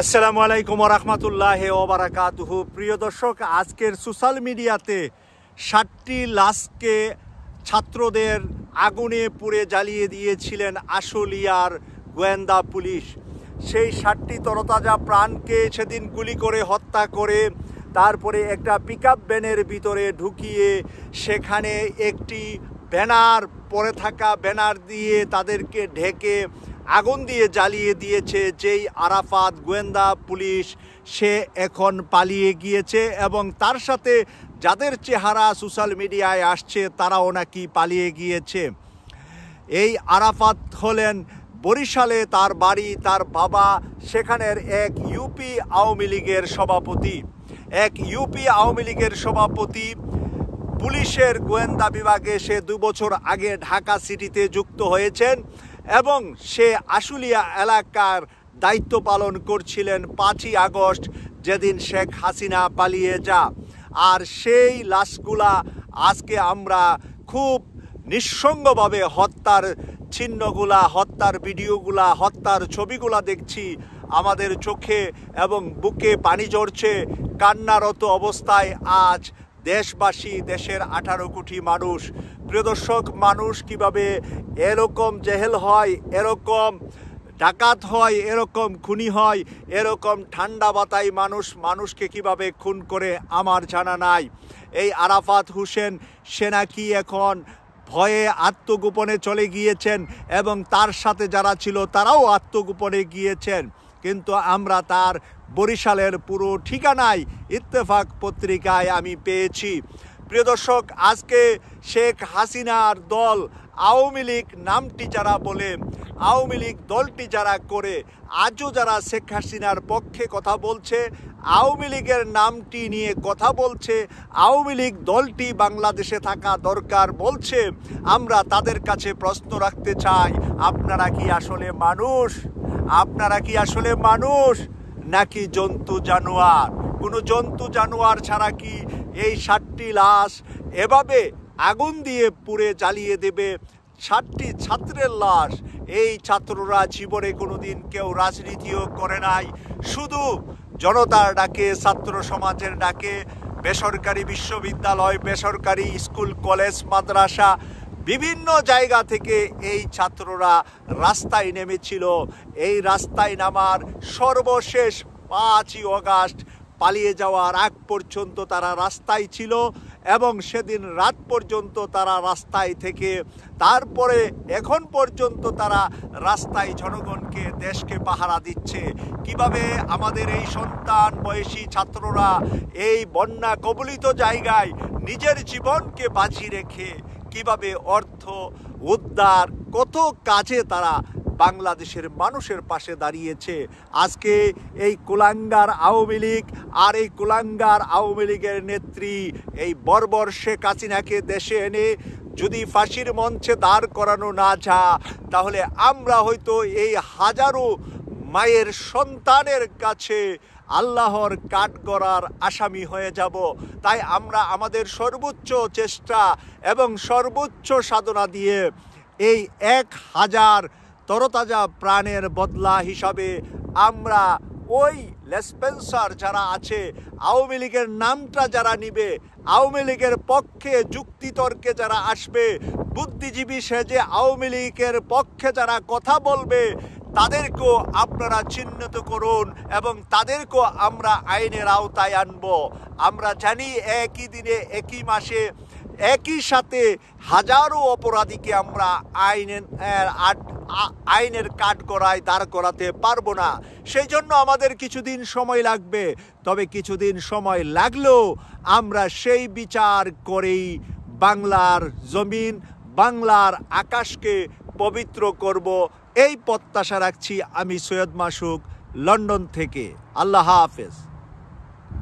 আসসালামু আলাইকুম ওয়া রাহমাতুল্লাহি ওয়া বারাকাতুহু। প্রিয় দর্শক, আজকের সোশ্যাল মিডিয়াতে 7টি লাশকে ছাত্রদের আগুনে পুড়ে জ্বালিয়ে দিয়েছিলেন আশুলিয়ার গোয়েন্দা পুলিশ। সেই 7টি তরতাজা প্রাণকে সেদিন গুলি করে হত্যা করে তারপরে একটা পিকআপ ভ্যানের ভিতরে ঢুকিয়ে সেখানে একটি ব্যানার পরে থাকা ব্যানার দিয়ে তাদেরকে ঢেকে আগুন দিয়ে জ্বালিয়ে দিয়েছে যেই আরাফাত গোয়েন্দা পুলিশ। সে এখন পালিয়ে গিয়েছে এবং তার সাথে যাদের চেহারা সোশ্যাল মিডিয়ায় আসছে তারাও নাকি পালিয়ে গিয়েছে। এই আরাফাত হলেন বরিশালে তার বাড়ি, তার বাবা সেখানের এক ইউপি আওয়ামী লীগের সভাপতি। পুলিশের গোয়েন্দা বিভাগে সে 2 বছর আগে ঢাকা সিটিতে যুক্ত হয়েছেন এবং সে আশুলিয়া এলাকার দায়িত্ব পালন করছিলেন 5ই আগস্ট যেদিন শেখ হাসিনা পালিয়ে যা। আর সেই লাশগুলা আজকে আমরা খুব নিঃসঙ্গভাবে হত্যার চিহ্নগুলা, হত্যার ভিডিওগুলা, হত্যার ছবিগুলা দেখছি আমাদের চোখে এবং বুকে পানি ঝরছে। কান্নারত অবস্থায় আজ দেশবাসী, দেশের 18 কোটি মানুষ। প্রিয় দর্শক, মানুষ কিভাবে এরকম জেহেল হয়, এরকম ডাকাত হয়, এরকম খুনি হয়, এরকম ঠান্ডা মাথায় মানুষকে কিভাবে খুন করে আমার জানা নাই। এই আরাফাত হোসেন সে নাকি এখন ভয়ে আত্মগোপনে চলে গিয়েছেন এবং তার সাথে যারা ছিল তারাও আত্মগোপনে গিয়েছেন। কিন্তু আমরা তার বরিশালের পুরো ঠিকানায় ইত্তেফাক পত্রিকায় আমি পেয়েছি। প্রিয় দর্শক, আজকে শেখ হাসিনার দল আওয়ামী লীগ নামটি যারা বলে, আওয়ামী লীগ দলটি যারা করে, আজও যারা শেখ হাসিনার পক্ষে কথা বলছে, আওয়ামী লীগের নামটি নিয়ে কথা বলছে, আওয়ামী লীগ দলটি বাংলাদেশে থাকা দরকার বলছে, আমরা তাদের কাছে প্রশ্ন রাখতে চাই, আপনারা কি আসলে মানুষ? আপনারা কি আসলে মানুষ নাকি জন্তু জানোয়ার? কোনো জন্তু জানোয়ার ছাড়া কি এই 7টি লাশ এভাবে আগুন দিয়ে পুড়ে জ্বালিয়ে দেবে? 7টি ছাত্রের লাশ। এই ছাত্ররা জীবনে কোনোদিন কেউ রাজনীতিও করে নাই, শুধু জনতার ডাকে, ছাত্র সমাজের ডাকে বেসরকারি বিশ্ববিদ্যালয়, বেসরকারি স্কুল, কলেজ, মাদ্রাসা বিভিন্ন জায়গা থেকে এই ছাত্ররা রাস্তায় নেমেছিল। এই রাস্তায় নামার সর্বশেষ 5ই আগস্ট পালিয়ে যাওয়ার আগ পর্যন্ত তারা রাস্তায় ছিল এবং সেদিন রাত পর্যন্ত তারা রাস্তায় থেকে তারপরে এখন পর্যন্ত তারা রাস্তায় জনগণকে, দেশকে পাহারা দিচ্ছে। কিভাবে আমাদের এই সন্তান বয়সী ছাত্ররা এই বন্যা কবলিত জায়গায় নিজের জীবনকে বাজি রেখে কিভাবে অর্থ উদ্ধার কত কাজে তারা বাংলাদেশের মানুষের পাশে দাঁড়িয়েছে। আজকে এই কুলাঙ্গার আওয়ামী লীগ আর এই কুলাঙ্গার আওয়ামী লীগের নেত্রী এই বর্বর শেখ হাসিনাকে দেশে এনে যদি ফাঁসির মঞ্চে দাঁড় করানো না যায়, তাহলে আমরা হয়তো এই হাজারো মায়ের সন্তানের কাছে আল্লাহর কাঠগড়ার আসামি হয়ে যাব। তাই আমরা আমাদের সর্বোচ্চ চেষ্টা এবং সর্বোচ্চ সাধনা দিয়ে এই 1000 তরতাজা প্রাণের বদলা হিসাবে আমরা ওই লেসপেন্সার যারা আছে, আওয়ামী লীগের নামটা যারা নিবে, আওয়ামী লীগের পক্ষে যুক্তিতর্কে যারা আসবে, বুদ্ধিজীবী সেজে আওয়ামী লীগের পক্ষে যারা কথা বলবে, তাদেরকেও আপনারা চিহ্নিত করুন এবং তাদেরকেও আমরা আইনের আওতায় আনব। আমরা জানি একই দিনে, একই মাসে, একই সাথে হাজারো অপরাধীকে আমরা আইনের কাঠগড়ায় দাঁড় করাতে পারবো না। সেই জন্য আমাদের কিছুদিন সময় লাগবে। তবে কিছুদিন সময় লাগলেও আমরা সেই বিচার করেই বাংলার জমিন, বাংলার আকাশকে পবিত্র করব, এই প্রত্যাশা রাখছি। আমি সৈয়দ মাসুক, লন্ডন থেকে। আল্লাহ হাফেজ।